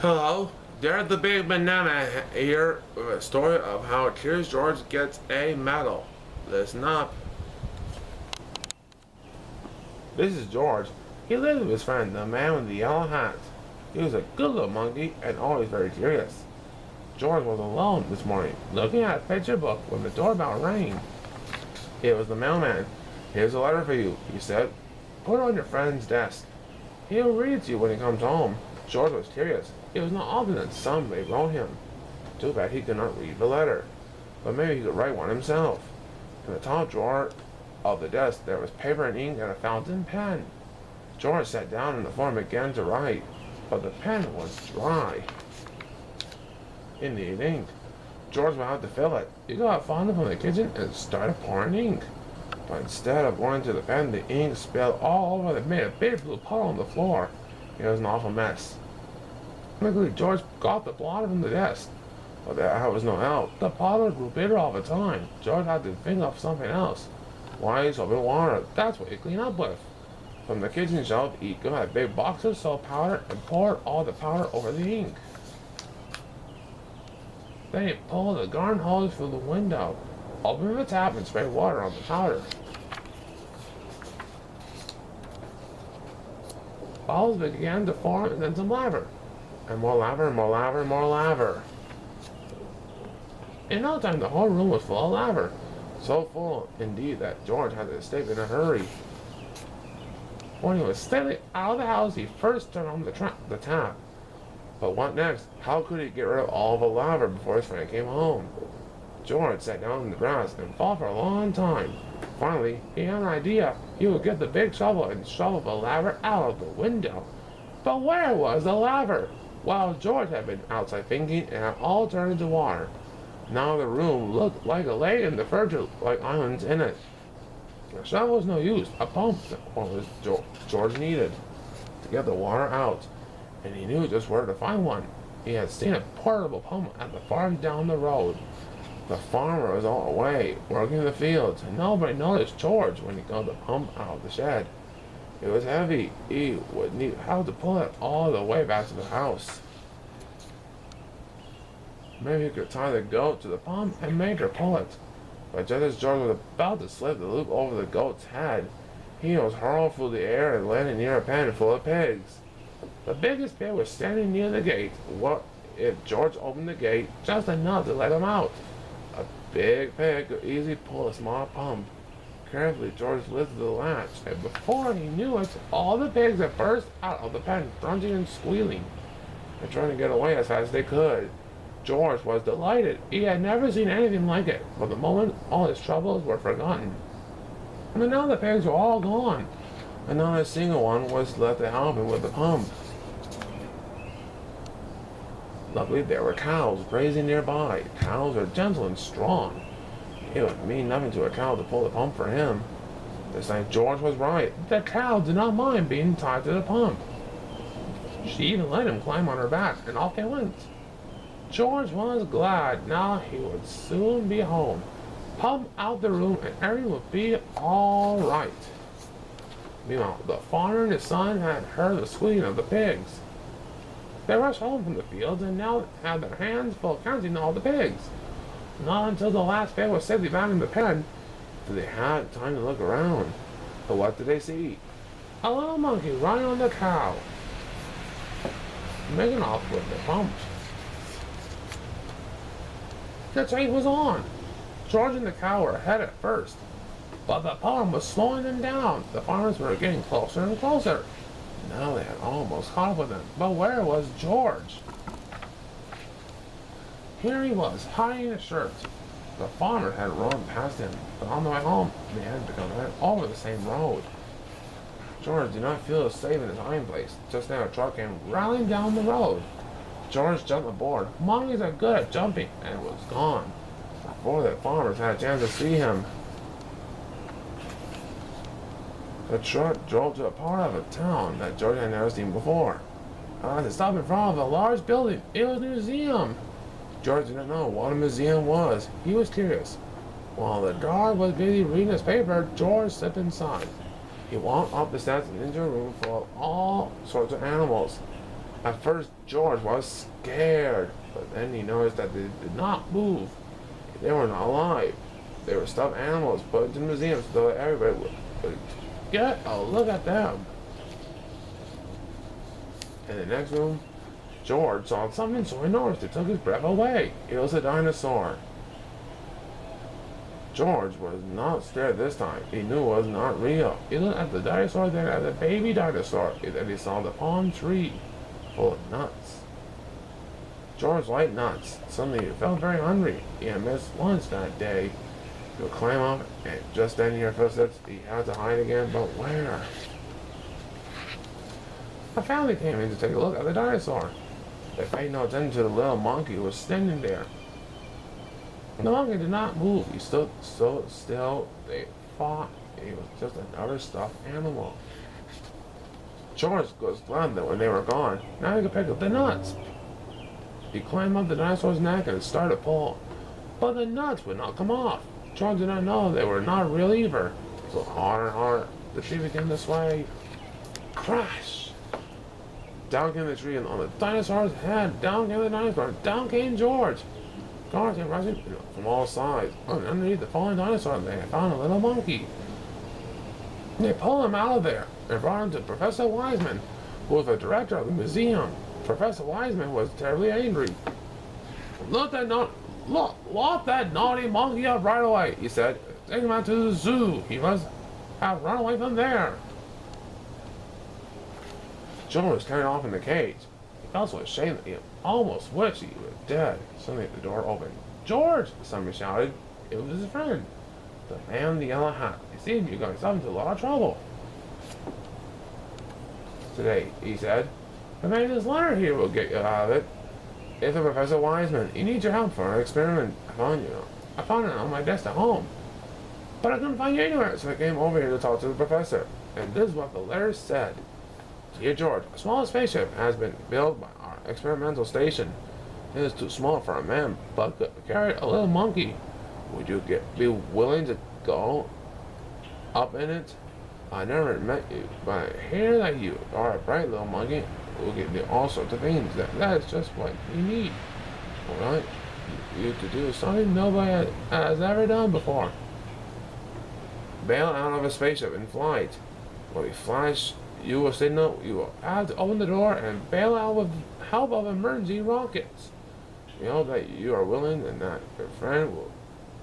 Hello, Derrick the Big Banana here with a story of how Curious George gets a medal. Listen up. This is George. He lived with his friend, the man with the yellow hat. He was a good little monkey and always very curious. George was alone this morning, looking at a picture book when the doorbell rang. It was the mailman. "Here's a letter for you," he said. "Put it on your friend's desk. He'll read it to you when he comes home." George was curious. It was not often that somebody wrote him. Too bad he could not read the letter. But maybe he could write one himself. In the top drawer of the desk there was paper and ink and a fountain pen. George sat down on the floor and began to write, but the pen was dry. It needed ink. George went out to fill it. He got a fondle from the kitchen and started pouring ink. But instead of going to the pen, the ink spilled all over and made a big blue puddle on the floor. It was an awful mess. Quickly, George got the blotter from the desk, but there was no help. The puddle grew bigger all the time. George had to think of something else. Why soap and water? That's what you clean up with. From the kitchen shelf, he got a big box of soap powder and poured all the powder over the ink. Then he pulled the garden hose through the window, opened the tap, and sprayed water on the powder. Bubbles began to form, and then some laver. And more laver, and more laver, and more laver. In no time, the whole room was full of laver. So full, indeed, that George had to escape in a hurry. When he was safely out of the house, he first turned on the tap. But what next? How could he get rid of all the laver before his friend came home? George sat down in the grass and thought for a long time. Finally, he had an idea. He would get the big shovel and shovel the laver out of the window. But where was the laver? While George had been outside thinking, it had all turned into water. Now the room looked like a lake and the furniture like islands in it. A shovel was no use. A pump was George needed to get the water out, and he knew just where to find one. He had seen a portable pump at the farm down the road. The farmer was all away, working in the fields, and nobody noticed George when he got the pump out of the shed. It was heavy. He would need help to pull it all the way back to the house. Maybe he could tie the goat to the pump and make her pull it. But just as George was about to slip the loop over the goat's head, he was hurled through the air and landed near a pen full of pigs. The biggest pig was standing near the gate. What if George opened the gate just enough to let him out? A big pig could easily pull a small pump. Carefully, George lifted the latch, and before he knew it, all the pigs had burst out of the pen, grunting and squealing, and trying to get away as fast as they could. George was delighted. He had never seen anything like it. For the moment, all his troubles were forgotten. But now the pigs were all gone, and not a single one was left to help him with the pump. Luckily, there were cows grazing nearby. Cows are gentle and strong. It would mean nothing to a cow to pull the pump for him. This time George was right. The cow did not mind being tied to the pump. She even let him climb on her back, and off they went. George was glad. Now he would soon be home. Pump out the room, and everything would be all right. Meanwhile, the farmer and his son had heard the squealing of the pigs. They rushed home from the fields and now had their hands full counting all the pigs. Not until the last pig was safely back in the pen did they have time to look around. But what did they see? A little monkey riding on the cow, making off with the pump. The chase was on. George and the cow were ahead at first, but the pump was slowing them down. The farmers were getting closer and closer. Now they had almost caught up with them. But where was George? Here he was, hiding in his shirt. The farmer had run past him, but on the way home, they had become head over the same road. George did not feel safe in his hiding place. Just then a truck came rattling down the road. George jumped aboard. Monkeys are good at jumping, and was gone before the farmers had a chance to see him. The truck drove to a part of a town that George had never seen before. It stopped in front of a large building. It was a museum. George did not know what a museum was. He was curious. While the guard was busy reading his paper, George slipped inside. He walked up the steps and into a room full of all sorts of animals. At first, George was scared, but then he noticed that they did not move. They were not alive. They were stuffed animals put into museums so that everybody would get a look at them. In the next room, George saw something so enormous it took his breath away. It was a dinosaur. George was not scared this time. He knew it was not real. He looked at the dinosaur, then at the baby dinosaur. Then he saw the palm tree full of nuts. George liked nuts. Suddenly he felt very hungry. He had missed lunch that day. He would climb up, and just then he heard footsteps. He had to hide again, but where? A family came in to take a look at the dinosaur. They paid no attention to the little monkey who was standing there. The monkey did not move. He stood so still. They thought he was just another stuffed animal. George was glad that when they were gone, now he could pick up the nuts. He climbed up the dinosaur's neck and started to pull, but the nuts would not come off. George did not know they were not real either. So harder and harder, the tree began to sway. Crash! Down came the tree and on the dinosaur's head. Down came the dinosaur. Down came George. Guards came rushing from all sides. Underneath the falling dinosaur, they found a little monkey. They pulled him out of there and brought him to Professor Wiseman, who was the director of the museum. Professor Wiseman was terribly angry. Lock that naughty monkey up right away, he said. Take him out to the zoo. He must have run away from there. George was carried off in the cage. He felt so ashamed that he almost wished he was dead. Suddenly the door opened. George! Somebody shouted. It was his friend, the man in the yellow hat. He seemed you got yourself into a lot of trouble today, he said. The man in this letter here will get you out of it. It's a Professor Wiseman. He needs your help for an experiment. I found it on my desk at home. But I couldn't find you anywhere, so I came over here to talk to the professor. And this is what the letter said. Dear George, a small spaceship has been built by our experimental station. It is too small for a man, but could carry a little monkey. Would you be willing to go up in it? I never met you, but I hear that you are a bright little monkey who can do all sorts of things. That is just what you need. Alright? You to do something nobody has ever done before. Bail out of a spaceship in flight. When we flash you a signal, you will have to open the door and bail out with help of emergency rockets. We hope that you are willing and that your friend will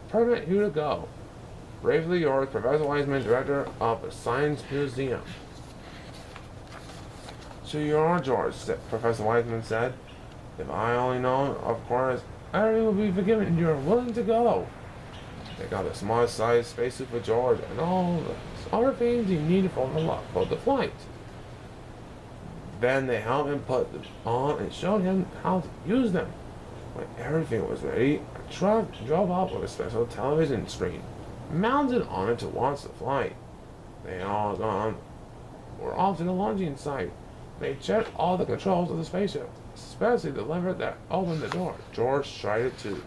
permit you to go. Bravely yours, Professor Wiseman, Director of the Science Museum. So you are, George, Professor Wiseman said. If I only know, of course, everything will be forgiven and you are willing to go. They got a small-sized spacesuit for George and all the other things he needed for the flight. Then they helped him put them on and showed him how to use them. When everything was ready, a truck drove up with a special television screen mounted on it to watch the flight. They all were off to the launching site. They checked all the controls of the spaceship, especially the lever that opened the door. George tried it too.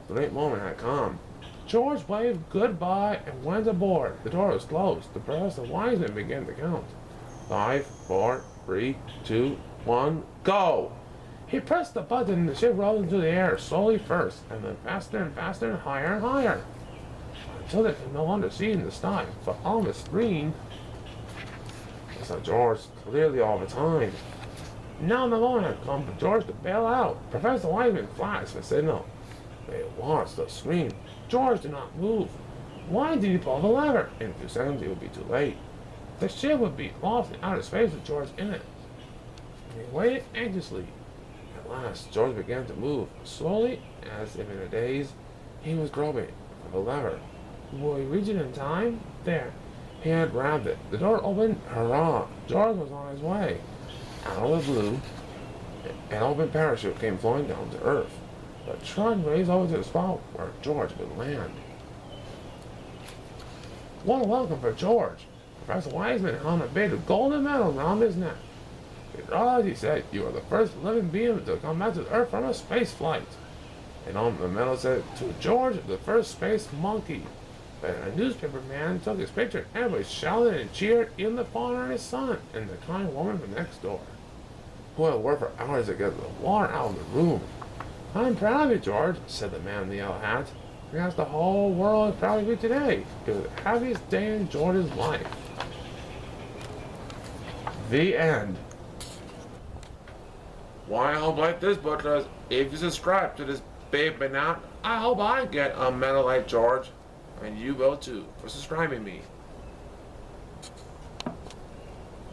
The great moment had come. George waved goodbye and went aboard. The door was closed. The Professor Wiseman began to count. 5, 4, 3, 2, 1, go! He pressed the button and the ship rose into the air, slowly first, and then faster and faster and higher, until they could no longer see in the sky, but on the screen. They saw George clearly all the time. Now the moment had come for George to bail out. Professor Wiseman flashed the signal. They watched the screen. George did not move. Why did he pull the lever? In a few seconds it would be too late. The ship would be lost in outer space with George in it. He waited anxiously. At last, George began to move, slowly, as if in a daze. He was groping for the lever. Will he reach it in time? There. He had grabbed it. The door opened. Hurrah! George was on his way. Out of the blue, an open parachute came flying down to Earth. The truck raced over to the spot where George would land. What a welcome for George! Professor Wiseman hung a big golden medal around his neck. Because, he said, you are the first living being to come back to Earth from a space flight. And on the medal said, to George, the first space monkey. But a newspaper man took his picture. Everybody shouted and cheered, even the father and his son, and the kind woman from next door, who had worked for hours to get the water out of the room. I'm proud of you, George, said the man in the yellow hat. Because the whole world is proud of you today. It was the happiest day in George's life. The end. Well, I hope like this, but if you subscribe to this babe by now, I hope I get a medal like George. And you will too, for subscribing me.